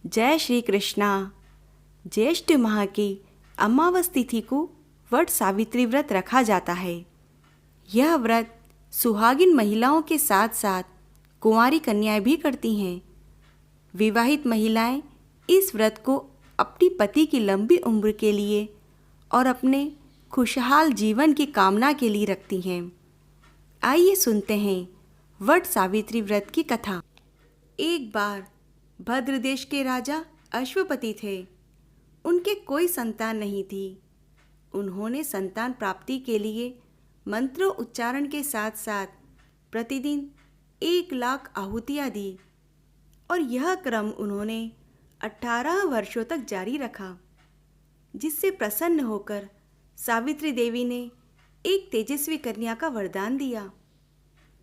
जय श्री कृष्णा। ज्येष्ठ माह की अमावस तिथि को वट सावित्री व्रत रखा जाता है। यह व्रत सुहागिन महिलाओं के साथ साथ कुंवारी कन्याएं भी करती हैं। विवाहित महिलाएं इस व्रत को अपनी पति की लंबी उम्र के लिए और अपने खुशहाल जीवन की कामना के लिए रखती हैं। आइए सुनते हैं वट सावित्री व्रत की कथा। एक बार भद्र देश के राजा अश्वपति थे। उनके कोई संतान नहीं थी। उन्होंने संतान प्राप्ति के लिए मंत्रों उच्चारण के साथ साथ प्रतिदिन 1,00,000 आहुतियाँ दी और यह क्रम उन्होंने 18 वर्षों तक जारी रखा, जिससे प्रसन्न होकर सावित्री देवी ने एक तेजस्वी कन्या का वरदान दिया।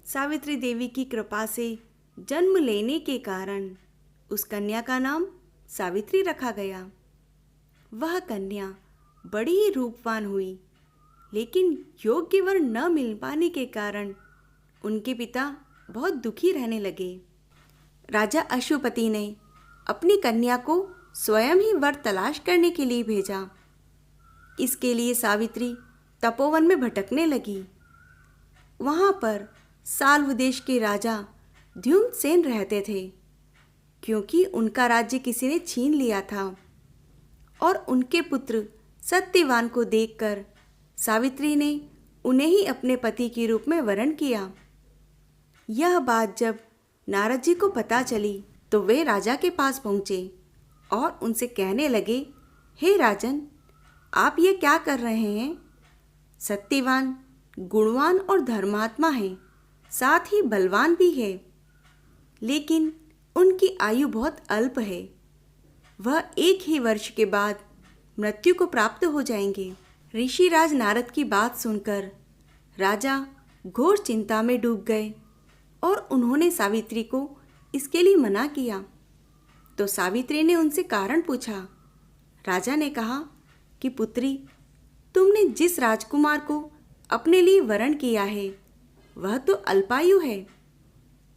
सावित्री देवी की कृपा से जन्म लेने के कारण उस कन्या का नाम सावित्री रखा गया। वह कन्या बड़ी ही रूपवान हुई, लेकिन योग्य वर न मिल पाने के कारण उनके पिता बहुत दुखी रहने लगे। राजा अश्वपति ने अपनी कन्या को स्वयं ही वर तलाश करने के लिए भेजा। इसके लिए सावित्री तपोवन में भटकने लगी। वहाँ पर साल्व देश के राजा द्युम्नसेन रहते थे, क्योंकि उनका राज्य किसी ने छीन लिया था और उनके पुत्र सत्यवान को देखकर सावित्री ने उन्हें ही अपने पति के रूप में वरण किया। यह बात जब नारद जी को पता चली तो वे राजा के पास पहुँचे और उनसे कहने लगे, हे राजन, आप ये क्या कर रहे हैं? सत्यवान गुणवान और धर्मात्मा है, साथ ही बलवान भी है, लेकिन उनकी आयु बहुत अल्प है। वह 1 ही वर्ष के बाद मृत्यु को प्राप्त हो जाएंगे। ऋषिराज नारद की बात सुनकर राजा घोर चिंता में डूब गए और उन्होंने सावित्री को इसके लिए मना किया। तो सावित्री ने उनसे कारण पूछा। राजा ने कहा कि पुत्री, तुमने जिस राजकुमार को अपने लिए वरण किया है वह तो अल्पायु है।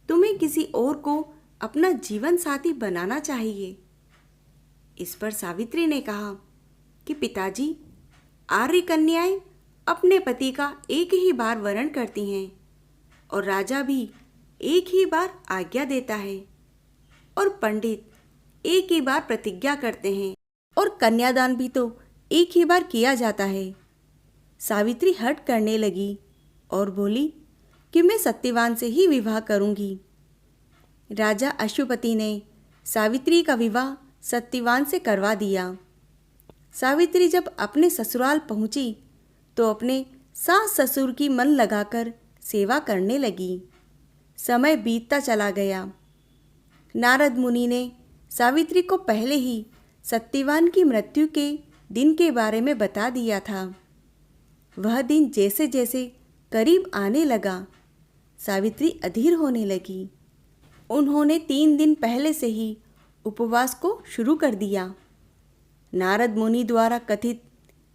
तुम्हें किसी और को अपना जीवन साथी बनाना चाहिए। इस पर सावित्री ने कहा कि पिताजी, आर्य कन्याएं अपने पति का एक ही बार वरण करती हैं और राजा भी एक ही बार आज्ञा देता है और पंडित एक ही बार प्रतिज्ञा करते हैं और कन्यादान भी तो एक ही बार किया जाता है। सावित्री हट करने लगी और बोली कि मैं सत्यवान से ही विवाह करूंगी। राजा अश्वपति ने सावित्री का विवाह सत्यवान से करवा दिया। सावित्री जब अपने ससुराल पहुंची तो अपने सास ससुर की मन लगाकर सेवा करने लगी। समय बीतता चला गया। नारद मुनि ने सावित्री को पहले ही सत्यवान की मृत्यु के दिन के बारे में बता दिया था। वह दिन जैसे जैसे करीब आने लगा, सावित्री अधीर होने लगी। उन्होंने 3 दिन पहले से ही उपवास को शुरू कर दिया। नारद मुनि द्वारा कथित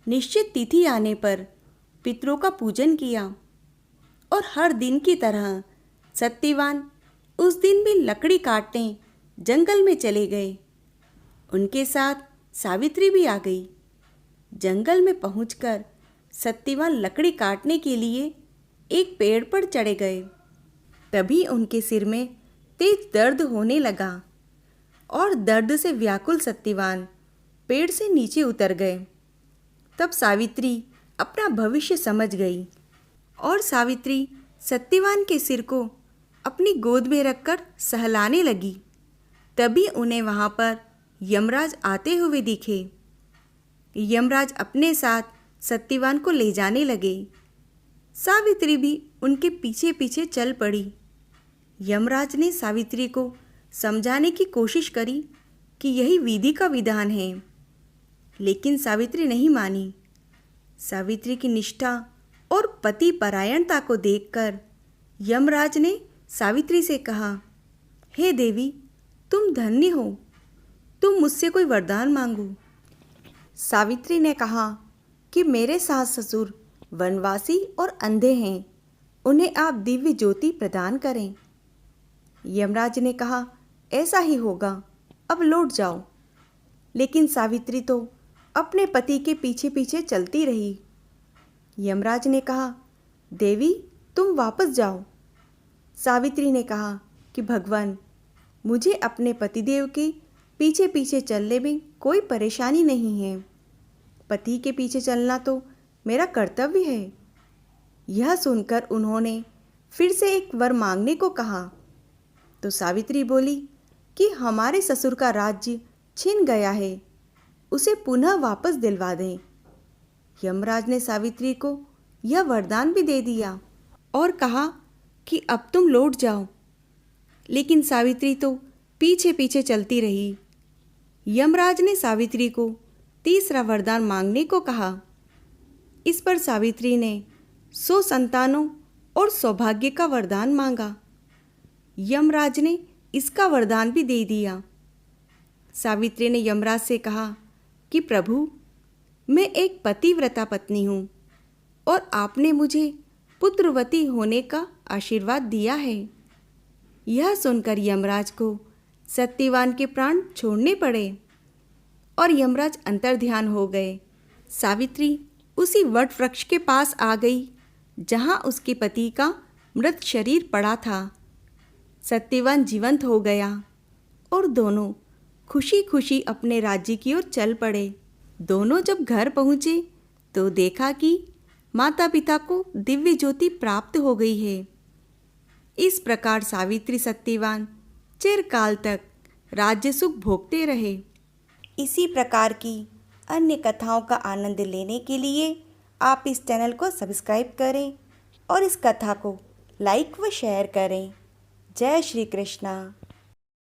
निश्चित तिथि आने पर पितरों का पूजन किया और हर दिन की तरह सत्यवान उस दिन भी लकड़ी काटने जंगल में चले गए। उनके साथ सावित्री भी आ गई। जंगल में पहुंचकर सत्यवान लकड़ी काटने के लिए एक पेड़ पर चढ़े गए। तभी उनके सिर में तेज दर्द होने लगा और दर्द से व्याकुल सत्यवान पेड़ से नीचे उतर गए। तब सावित्री अपना भविष्य समझ गई और सावित्री सत्यवान के सिर को अपनी गोद में रखकर सहलाने लगी। तभी उन्हें वहाँ पर यमराज आते हुए दिखे। यमराज अपने साथ सत्यवान को ले जाने लगे। सावित्री भी उनके पीछे पीछे चल पड़ी। यमराज ने सावित्री को समझाने की कोशिश करी कि यही विधि का विधान है, लेकिन सावित्री नहीं मानी। सावित्री की निष्ठा और पति परायणता को देखकर यमराज ने सावित्री से कहा, हे देवी, तुम धन्य हो, तुम मुझसे कोई वरदान मांगो। सावित्री ने कहा कि मेरे सास ससुर वनवासी और अंधे हैं, उन्हें आप दिव्य ज्योति प्रदान करें। यमराज ने कहा, ऐसा ही होगा, अब लौट जाओ। लेकिन सावित्री तो अपने पति के पीछे पीछे चलती रही। यमराज ने कहा, देवी तुम वापस जाओ। सावित्री ने कहा कि भगवान, मुझे अपने पतिदेव के पीछे पीछे चलने में कोई परेशानी नहीं है। पति के पीछे चलना तो मेरा कर्तव्य है। यह सुनकर उन्होंने फिर से एक वर मांगने को कहा। तो सावित्री बोली कि हमारे ससुर का राज्य छिन गया है, उसे पुनः वापस दिलवा दें। यमराज ने सावित्री को यह वरदान भी दे दिया और कहा कि अब तुम लौट जाओ। लेकिन सावित्री तो पीछे पीछे चलती रही। यमराज ने सावित्री को तीसरा वरदान मांगने को कहा। इस पर सावित्री ने 100 संतानों और सौभाग्य का वरदान मांगा। यमराज ने इसका वरदान भी दे दिया। सावित्री ने यमराज से कहा कि प्रभु, मैं एक पतिव्रता पत्नी हूँ और आपने मुझे पुत्रवती होने का आशीर्वाद दिया है। यह सुनकर यमराज को सत्यवान के प्राण छोड़ने पड़े और यमराज अंतर्ध्यान हो गए। सावित्री उसी वट वृक्ष के पास आ गई जहाँ उसके पति का मृत शरीर पड़ा था। सत्यवान जीवंत हो गया और दोनों खुशी खुशी अपने राज्य की ओर चल पड़े। दोनों जब घर पहुँचे तो देखा कि माता पिता को दिव्य ज्योति प्राप्त हो गई है। इस प्रकार सावित्री सत्यवान चिरकाल तक राज्य सुख भोगते रहे। इसी प्रकार की अन्य कथाओं का आनंद लेने के लिए आप इस चैनल को सब्सक्राइब करें और इस कथा को लाइक व शेयर करें। जय श्री कृष्णा।